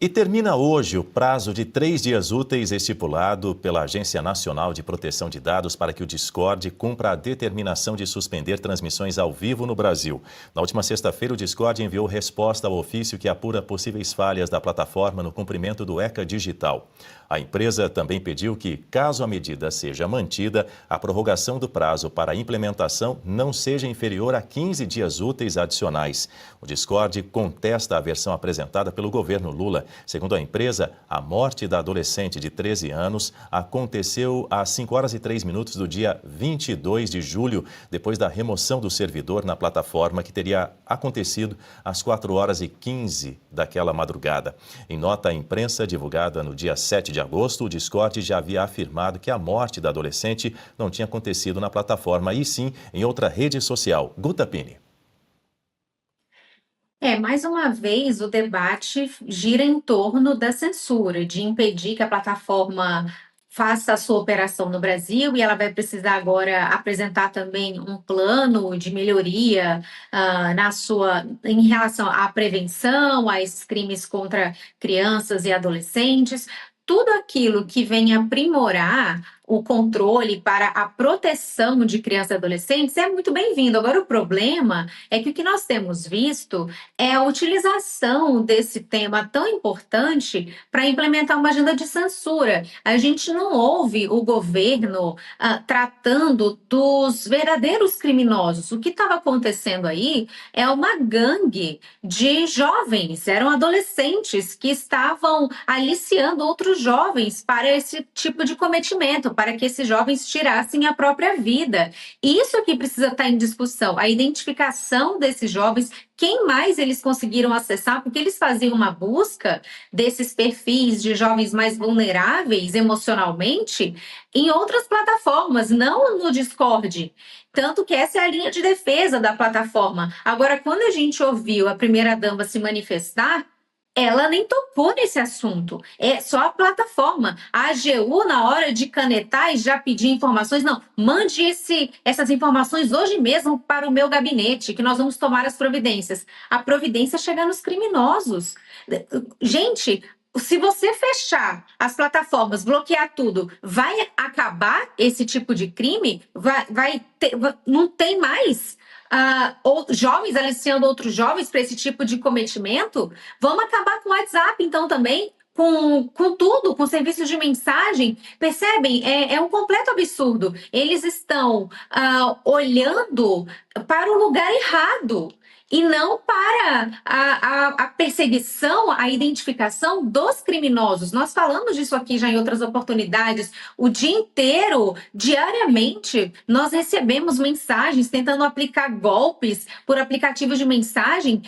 E termina hoje o prazo de 3 dias úteis estipulado pela Agência Nacional de Proteção de Dados para que o Discord cumpra a determinação de suspender transmissões ao vivo no Brasil. Na última sexta-feira, o Discord enviou resposta ao ofício que apura possíveis falhas da plataforma no cumprimento do ECA Digital. A empresa também pediu que, caso a medida seja mantida, a prorrogação do prazo para a implementação não seja inferior a 15 dias úteis adicionais. O Discord contesta a versão apresentada pelo governo Lula. Segundo a empresa, a morte da adolescente de 13 anos aconteceu às 5h03 do dia 22 de julho, depois da remoção do servidor na plataforma, que teria acontecido às 4h15 daquela madrugada. Em nota à imprensa divulgada no dia 7 de agosto, o Discord já havia afirmado que a morte da adolescente não tinha acontecido na plataforma, e sim em outra rede social. Guta Pini. Mais uma vez, o debate gira em torno da censura, de impedir que a plataforma faça a sua operação no Brasil, e ela vai precisar agora apresentar também um plano de melhoria em relação à prevenção, a esses crimes contra crianças e adolescentes. Tudo aquilo que vem aprimorar o controle para a proteção de crianças e adolescentes é muito bem-vindo. Agora, o problema é que o que nós temos visto é a utilização desse tema tão importante para implementar uma agenda de censura. A gente não ouve o governo tratando dos verdadeiros criminosos. O que estava acontecendo aí é uma gangue de jovens, eram adolescentes que estavam aliciando outros jovens para esse tipo de cometimento, para que esses jovens tirassem a própria vida. Isso que precisa estar em discussão, a identificação desses jovens, quem mais eles conseguiram acessar, porque eles faziam uma busca desses perfis de jovens mais vulneráveis emocionalmente em outras plataformas, não no Discord. Tanto que essa é a linha de defesa da plataforma. Agora, quando a gente ouviu a primeira-dama se manifestar, ela nem tocou nesse assunto, é só a plataforma. A AGU, na hora de canetar e já pedir informações, não, mande essas informações hoje mesmo para o meu gabinete, que nós vamos tomar as providências. A providência chega nos criminosos. Gente, se você fechar as plataformas, bloquear tudo, vai acabar esse tipo de crime? Não tem mais jovens aliciando outros jovens para esse tipo de cometimento? Vamos acabar com o WhatsApp, então, também? Com tudo, com serviços de mensagem, percebem? É um completo absurdo. Eles estão olhando para o lugar errado e não para a perseguição, a identificação dos criminosos. Nós falamos disso aqui já em outras oportunidades. O dia inteiro, diariamente, nós recebemos mensagens tentando aplicar golpes por aplicativos de mensagem.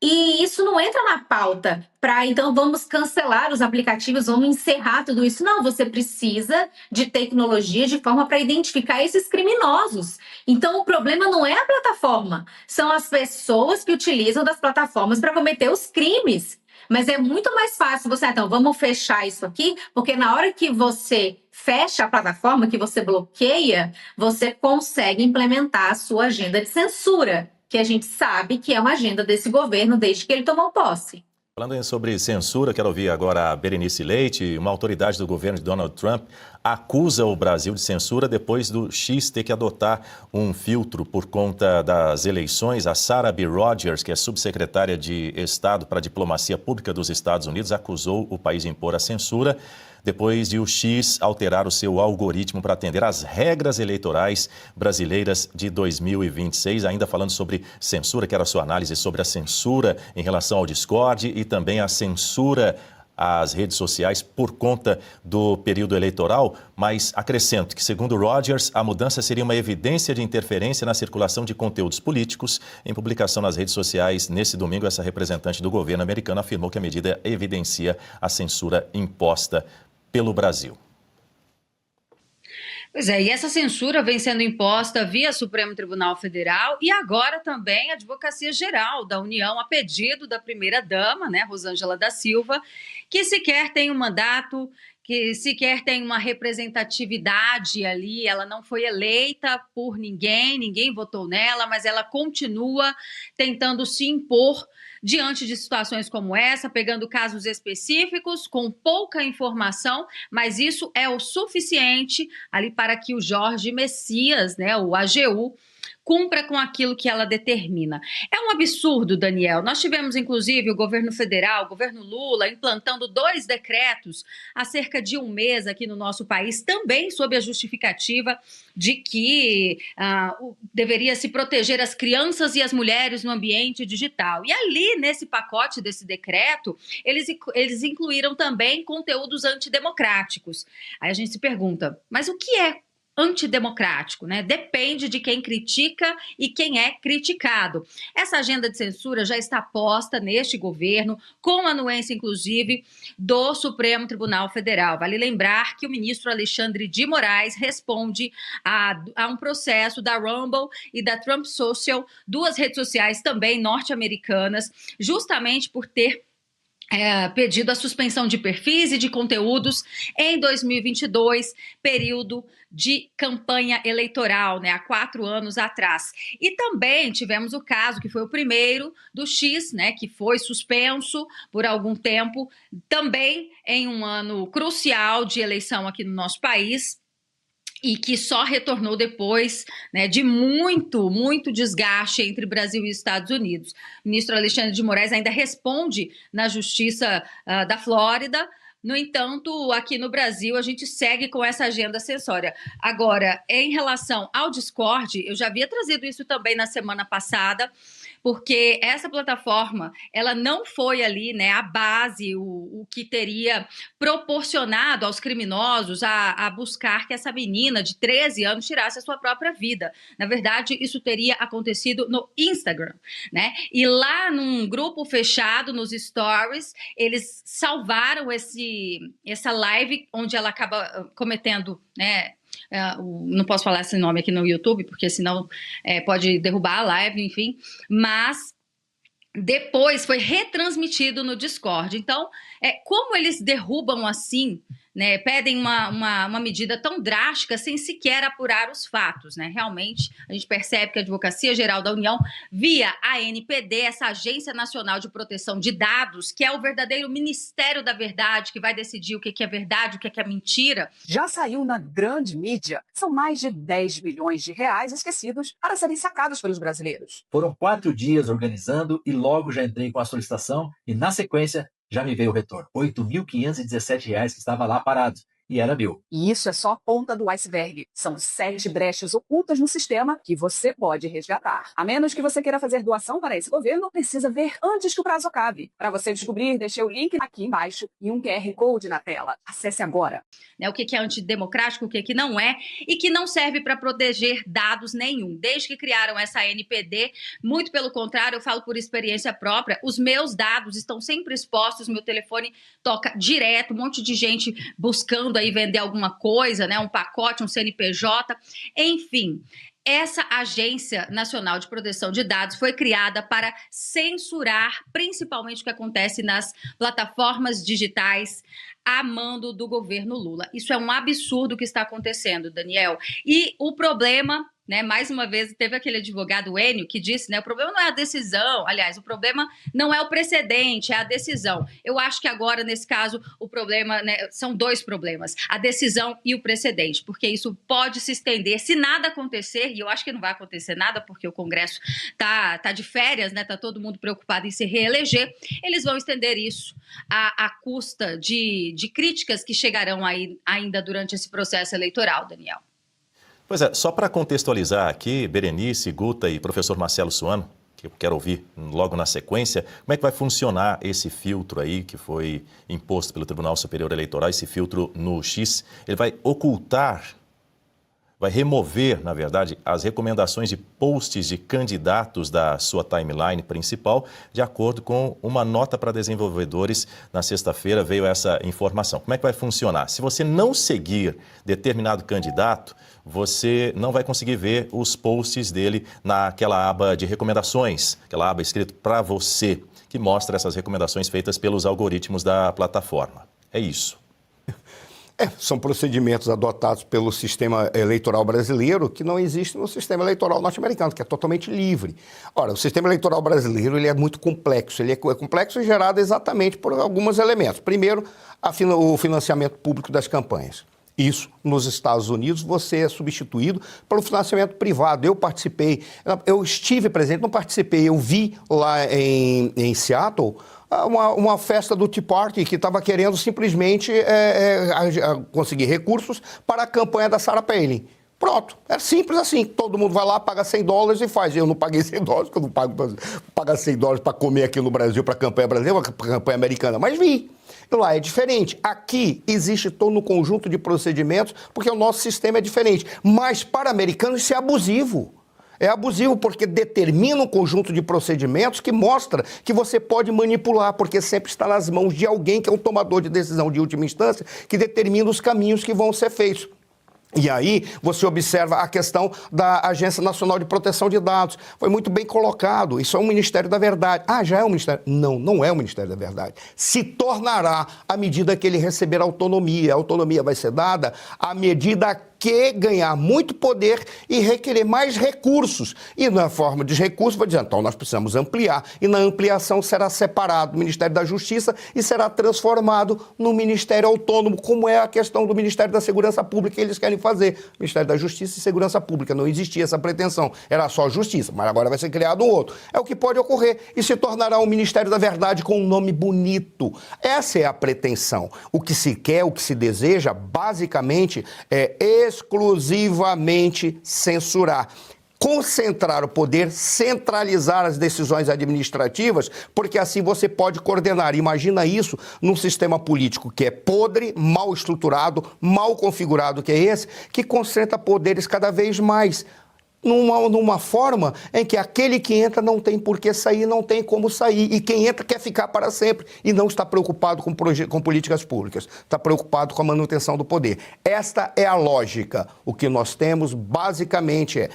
E isso não entra na pauta então vamos cancelar os aplicativos, vamos encerrar tudo isso. Não, você precisa de tecnologia de forma para identificar esses criminosos. Então o problema não é a plataforma, são as pessoas que utilizam das plataformas para cometer os crimes. Mas é muito mais fácil então vamos fechar isso aqui, porque na hora que você fecha a plataforma, que você bloqueia, você consegue implementar a sua agenda de censura, que a gente sabe que é uma agenda desse governo desde que ele tomou posse. Falando sobre censura, quero ouvir agora a Berenice Leite. Uma autoridade do governo de Donald Trump acusa o Brasil de censura depois do X ter que adotar um filtro por conta das eleições. A Sarah B. Rogers, que é subsecretária de Estado para a Diplomacia Pública dos Estados Unidos, acusou o país de impor a censura depois de o X alterar o seu algoritmo para atender às regras eleitorais brasileiras de 2026. Ainda falando sobre censura, quero a sua análise sobre a censura em relação ao Discord e também a censura às redes sociais por conta do período eleitoral, mas acrescento que, segundo Rogers, a mudança seria uma evidência de interferência na circulação de conteúdos políticos. Em publicação nas redes sociais, nesse domingo, essa representante do governo americano afirmou que a medida evidencia a censura imposta pelo Brasil. Pois é, e essa censura vem sendo imposta via Supremo Tribunal Federal e agora também a Advocacia Geral da União, a pedido da primeira-dama, Rosângela da Silva, que sequer tem um mandato, que sequer tem uma representatividade ali, ela não foi eleita por ninguém votou nela, mas ela continua tentando se impor diante de situações como essa, pegando casos específicos, com pouca informação, mas isso é o suficiente ali para que o Jorge Messias, né, o AGU, cumpra com aquilo que ela determina. É um absurdo, Daniel. Nós tivemos, inclusive, o governo federal, o governo Lula, implantando 2 decretos há cerca de um mês aqui no nosso país, também sob a justificativa de que deveria se proteger as crianças e as mulheres no ambiente digital. E ali, nesse pacote desse decreto, eles incluíram também conteúdos antidemocráticos. Aí a gente se pergunta, mas o que é antidemocrático, né? Depende de quem critica e quem é criticado. Essa agenda de censura já está posta neste governo, com anuência, inclusive, do Supremo Tribunal Federal. Vale lembrar que o ministro Alexandre de Moraes responde a um processo da Rumble e da Trump Social, 2 redes sociais também norte-americanas, justamente por ter pedido a suspensão de perfis e de conteúdos em 2022, período de campanha eleitoral, né, há 4 anos atrás. E também tivemos o caso, que foi o primeiro, do X, né, que foi suspenso por algum tempo, também em um ano crucial de eleição aqui no nosso país, e que só retornou depois, né, de muito desgaste entre Brasil e Estados Unidos. O ministro Alexandre de Moraes ainda responde na Justiça da Flórida. No entanto, aqui no Brasil, a gente segue com essa agenda acessória. Agora, em relação ao Discord, eu já havia trazido isso também na semana passada, porque essa plataforma, ela não foi ali, né, a base, o que teria proporcionado aos criminosos a buscar que essa menina de 13 anos tirasse a sua própria vida. Na verdade, isso teria acontecido no Instagram, né? E lá num grupo fechado, nos stories, eles salvaram essa live onde ela acaba cometendo, né, não posso falar esse nome aqui no YouTube, porque senão pode derrubar a live, enfim, mas depois foi retransmitido no Discord. Então, como eles derrubam assim, né, pedem uma medida tão drástica sem sequer apurar os fatos, né? Realmente, a gente percebe que a Advocacia Geral da União, via a ANPD, essa Agência Nacional de Proteção de Dados, que é o verdadeiro Ministério da Verdade, que vai decidir o que é verdade, o que é mentira. Já saiu na grande mídia. São mais de 10 bilhões de reais esquecidos para serem sacados pelos brasileiros. Foram 4 dias organizando e logo já entrei com a solicitação e, na sequência, já me veio o retorno. R$ 8.517 que estava lá parado. E era meu. E isso é só a ponta do iceberg. São 7 brechas ocultas no sistema que você pode resgatar. A menos que você queira fazer doação para esse governo, precisa ver antes que o prazo acabe. Para você descobrir, deixei o link aqui embaixo e um QR Code na tela. Acesse agora. O que é antidemocrático, o que não é, e que não serve para proteger dados nenhum. Desde que criaram essa NPD, muito pelo contrário, eu falo por experiência própria, os meus dados estão sempre expostos, meu telefone toca direto, um monte de gente buscando aí vender alguma coisa, né, um pacote, um CNPJ, enfim. Essa Agência Nacional de Proteção de Dados foi criada para censurar principalmente o que acontece nas plataformas digitais a mando do governo Lula. Isso é um absurdo que está acontecendo, Daniel. E o problema, né, mais uma vez, teve aquele advogado Enio que disse, né, o problema não é a decisão, aliás, o problema não é o precedente, é a decisão. Eu acho que agora, nesse caso, o problema, né, são 2 problemas, a decisão e o precedente, porque isso pode se estender, se nada acontecer, e eu acho que não vai acontecer nada, porque o Congresso tá de férias, né, tá todo mundo preocupado em se reeleger, eles vão estender isso à custa de críticas que chegarão aí ainda durante esse processo eleitoral, Daniel. Pois é, só para contextualizar aqui, Berenice, Guta e professor Marcelo Suano, que eu quero ouvir logo na sequência, como é que vai funcionar esse filtro aí que foi imposto pelo Tribunal Superior Eleitoral, esse filtro no X? Ele vai ocultar, vai remover, na verdade, as recomendações de posts de candidatos da sua timeline principal, de acordo com uma nota para desenvolvedores. Na sexta-feira veio essa informação. Como é que vai funcionar? Se você não seguir determinado candidato, você não vai conseguir ver os posts dele naquela aba de recomendações, aquela aba escrita para você, que mostra essas recomendações feitas pelos algoritmos da plataforma. É isso. São procedimentos adotados pelo sistema eleitoral brasileiro que não existem no sistema eleitoral norte-americano, que é totalmente livre. Ora, o sistema eleitoral brasileiro ele é muito complexo. Ele é complexo e gerado exatamente por alguns elementos. Primeiro, o financiamento público das campanhas. Isso, nos Estados Unidos, você é substituído pelo financiamento privado. Eu participei, eu estive presente, não participei, eu vi lá em Seattle uma festa do Tea Party que estava querendo simplesmente conseguir recursos para a campanha da Sarah Palin. Pronto, é simples assim, todo mundo vai lá, paga $100 e faz. Eu não paguei $100, porque eu não pago pagar $100 para comer aqui no Brasil, para a campanha brasileira, para a campanha americana, mas vi. Lá é diferente. Aqui existe todo um conjunto de procedimentos, porque o nosso sistema é diferente. Mas para americanos isso é abusivo. É abusivo porque determina um conjunto de procedimentos que mostra que você pode manipular, porque sempre está nas mãos de alguém que é um tomador de decisão de última instância, que determina os caminhos que vão ser feitos. E aí você observa a questão da Agência Nacional de Proteção de Dados. Foi muito bem colocado. Isso é um Ministério da Verdade. Ah, já é um Ministério? Não, não é o Ministério da Verdade. Se tornará à medida que ele receber autonomia. A autonomia vai ser dada à medida que ganhar muito poder e requerer mais recursos. E na forma de recursos, vai dizer, então nós precisamos ampliar. E na ampliação será separado do Ministério da Justiça e será transformado no Ministério Autônomo, como é a questão do Ministério da Segurança Pública que eles querem fazer. Ministério da Justiça e Segurança Pública. Não existia essa pretensão. Era só Justiça, mas agora vai ser criado um outro. É o que pode ocorrer. E se tornará um Ministério da Verdade com um nome bonito. Essa é a pretensão. O que se quer, o que se deseja, basicamente, é exclusivamente censurar. Concentrar o poder, centralizar as decisões administrativas, porque assim você pode coordenar. Imagina isso num sistema político que é podre, mal estruturado, mal configurado que é esse, que concentra poderes cada vez mais. Numa forma em que aquele que entra não tem por que sair, não tem como sair. E quem entra quer ficar para sempre e não está preocupado com políticas públicas. Está preocupado com a manutenção do poder. Esta é a lógica. O que nós temos, basicamente, é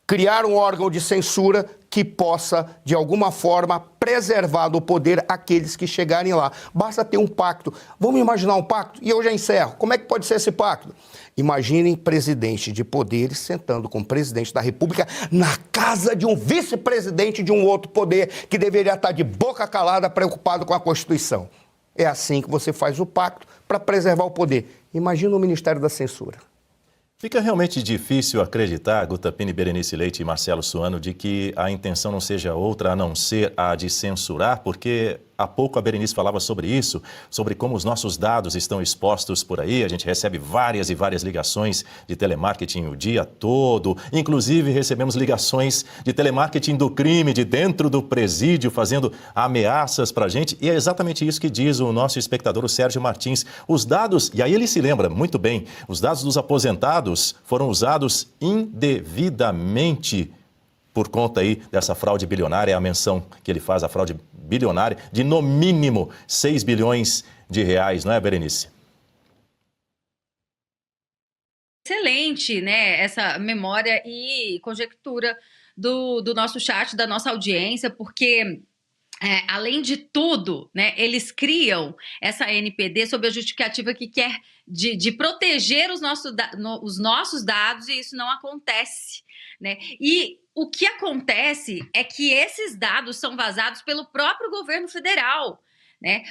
criar um órgão de censura que possa, de alguma forma, preservar do poder aqueles que chegarem lá. Basta ter um pacto. Vamos imaginar um pacto? E eu já encerro. Como é que pode ser esse pacto? Imaginem presidente de poderes sentando com o presidente da República na casa de um vice-presidente de um outro poder que deveria estar de boca calada, preocupado com a Constituição. É assim que você faz o pacto para preservar o poder. Imagina o Ministério da Censura. Fica realmente difícil acreditar, Guta Pini, Berenice Leite e Marcelo Suano, de que a intenção não seja outra a não ser a de censurar, porque há pouco a Berenice falava sobre isso, sobre como os nossos dados estão expostos por aí. A gente recebe várias e várias ligações de telemarketing o dia todo. Inclusive, recebemos ligações de telemarketing do crime, de dentro do presídio, fazendo ameaças para a gente. E é exatamente isso que diz o nosso espectador, o Sérgio Martins. Os dados, e aí ele se lembra muito bem, os dados dos aposentados foram usados indevidamente por conta aí dessa fraude bilionária, é a menção que ele faz, a fraude bilionária, de no mínimo 6 bilhões de reais, não é, Berenice? Excelente, né, essa memória e conjectura do nosso chat, da nossa audiência, porque além de tudo, né, eles criam essa NPD sob a justificativa que quer de proteger os nossos dados, e isso não acontece, né? E o que acontece é que esses dados são vazados pelo próprio governo federal, né?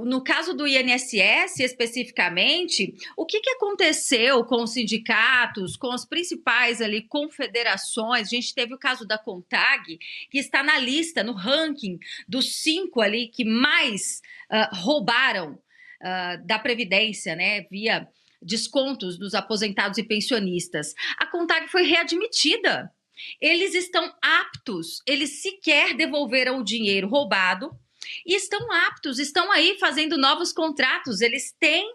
No caso do INSS, especificamente, o que aconteceu com os sindicatos, com as principais ali confederações? A gente teve o caso da CONTAG, que está na lista, no ranking dos 5 ali que mais roubaram da Previdência, né? Via descontos dos aposentados e pensionistas. A CONTAG foi readmitida. Eles estão aptos, eles sequer devolveram o dinheiro roubado e estão aptos, estão aí fazendo novos contratos. Eles têm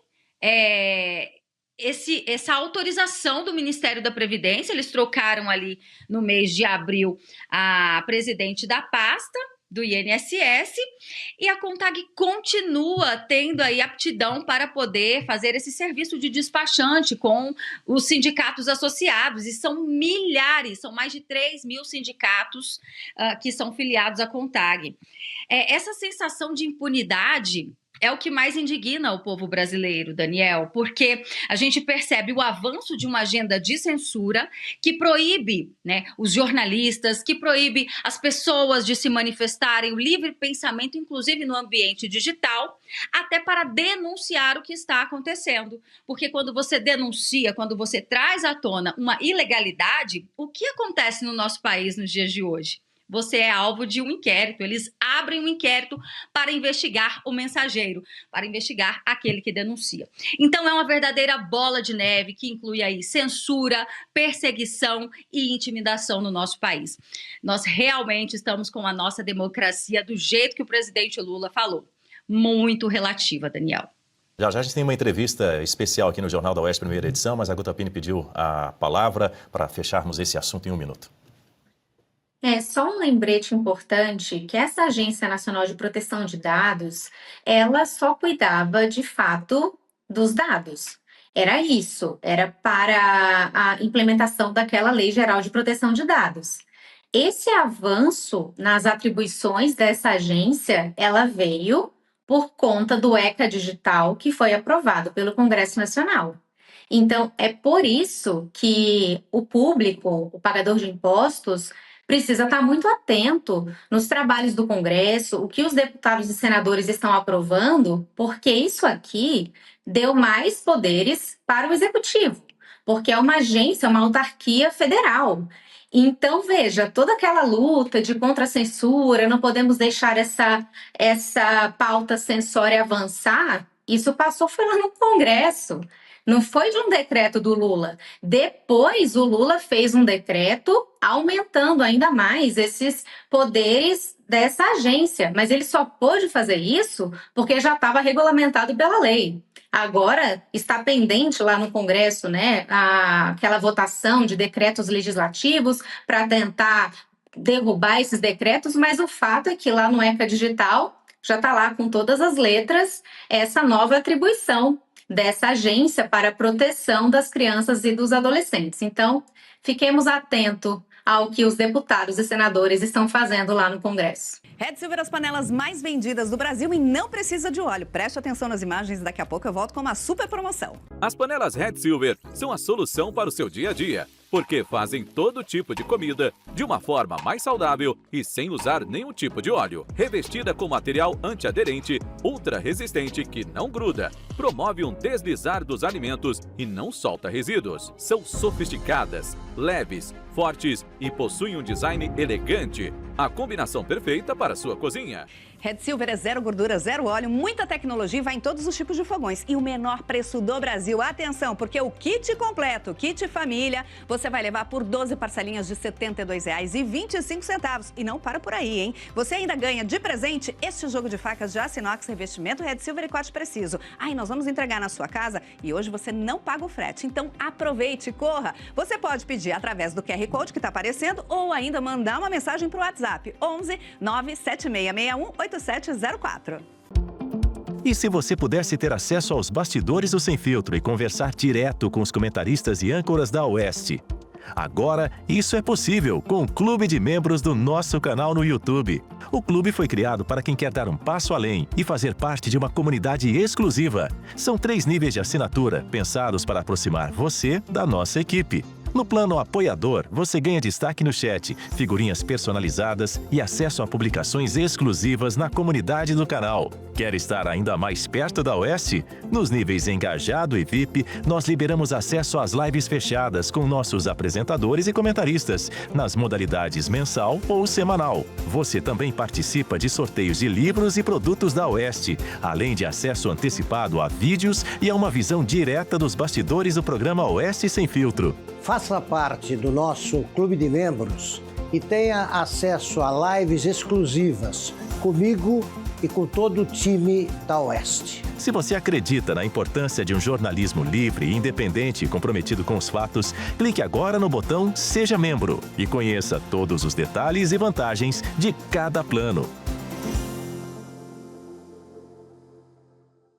essa autorização do Ministério da Previdência. Eles trocaram ali no mês de abril a presidente da pasta do INSS, e a CONTAG continua tendo aí aptidão para poder fazer esse serviço de despachante com os sindicatos associados, e são milhares, são mais de 3 mil sindicatos que são filiados à CONTAG. Essa sensação de impunidade É o que mais indigna o povo brasileiro, Daniel, porque a gente percebe o avanço de uma agenda de censura que proíbe, né, os jornalistas, que proíbe as pessoas de se manifestarem, o livre pensamento, inclusive no ambiente digital, até para denunciar o que está acontecendo. Porque quando você denuncia, quando você traz à tona uma ilegalidade, o que acontece no nosso país nos dias de hoje? Você é alvo de um inquérito, eles abrem um inquérito para investigar o mensageiro, para investigar aquele que denuncia. Então é uma verdadeira bola de neve que inclui aí censura, perseguição e intimidação no nosso país. Nós realmente estamos com a nossa democracia do jeito que o presidente Lula falou. Muito relativa, Daniel. Já a gente tem uma entrevista especial aqui no Jornal da UESP, primeira edição, mas a Guta Pini pediu a palavra para fecharmos esse assunto em 1 minuto. Só um lembrete importante que essa Agência Nacional de Proteção de Dados, ela só cuidava de fato dos dados. Era isso, era para a implementação daquela Lei Geral de Proteção de Dados. Esse avanço nas atribuições dessa agência, ela veio por conta do ECA Digital, que foi aprovado pelo Congresso Nacional. Então, é por isso que o público, o pagador de impostos, precisa estar muito atento nos trabalhos do Congresso, o que os deputados e senadores estão aprovando, porque isso aqui deu mais poderes para o Executivo, porque é uma agência, uma autarquia federal. Então, veja, toda aquela luta de contra-censura, não podemos deixar essa pauta censória avançar, isso foi lá no Congresso. Não foi de um decreto do Lula. Depois, o Lula fez um decreto aumentando ainda mais esses poderes dessa agência. Mas ele só pôde fazer isso porque já estava regulamentado pela lei. Agora, está pendente lá no Congresso, né, aquela votação de decretos legislativos para tentar derrubar esses decretos, mas o fato é que lá no ECA Digital já está lá com todas as letras essa nova atribuição dessa agência para a proteção das crianças e dos adolescentes. Então, fiquemos atentos ao que os deputados e senadores estão fazendo lá no Congresso. Red Silver, as panelas mais vendidas do Brasil e não precisa de óleo. Preste atenção nas imagens, daqui a pouco eu volto com uma super promoção. As panelas Red Silver são a solução para o seu dia a dia, porque fazem todo tipo de comida de uma forma mais saudável e sem usar nenhum tipo de óleo. Revestida com material antiaderente, ultra resistente que não gruda, promove um deslizar dos alimentos e não solta resíduos. São sofisticadas, leves, fortes e possuem um design elegante. A combinação perfeita para a sua cozinha. Red Silver é zero gordura, zero óleo, muita tecnologia e vai em todos os tipos de fogões. E o menor preço do Brasil. Atenção, porque o kit completo, kit família, você vai levar por 12 parcelinhas de R$ 72,25. E não para por aí, hein? Você ainda ganha de presente este jogo de facas de aço inox, revestimento Red Silver e corte preciso. Aí nós vamos entregar na sua casa e hoje você não paga o frete. Então aproveite, corra. Você pode pedir através do QR Code que está aparecendo ou ainda mandar uma mensagem para o WhatsApp 11 97661 8704. E se você pudesse ter acesso aos bastidores do Sem Filtro e conversar direto com os comentaristas e âncoras da Oeste? Agora, isso é possível com o Clube de Membros do nosso canal no YouTube. O clube foi criado para quem quer dar um passo além e fazer parte de uma comunidade exclusiva. São 3 níveis de assinatura, pensados para aproximar você da nossa equipe. No plano apoiador, você ganha destaque no chat, figurinhas personalizadas e acesso a publicações exclusivas na comunidade do canal. Quer estar ainda mais perto da Oeste? Nos níveis Engajado e VIP, nós liberamos acesso às lives fechadas com nossos apresentadores e comentaristas, nas modalidades mensal ou semanal. Você também participa de sorteios de livros e produtos da Oeste, além de acesso antecipado a vídeos e a uma visão direta dos bastidores do programa Oeste Sem Filtro. Faça parte do nosso clube de membros e tenha acesso a lives exclusivas comigo e com todo o time da Oeste. Se você acredita na importância de um jornalismo livre, independente e comprometido com os fatos, clique agora no botão Seja Membro e conheça todos os detalhes e vantagens de cada plano.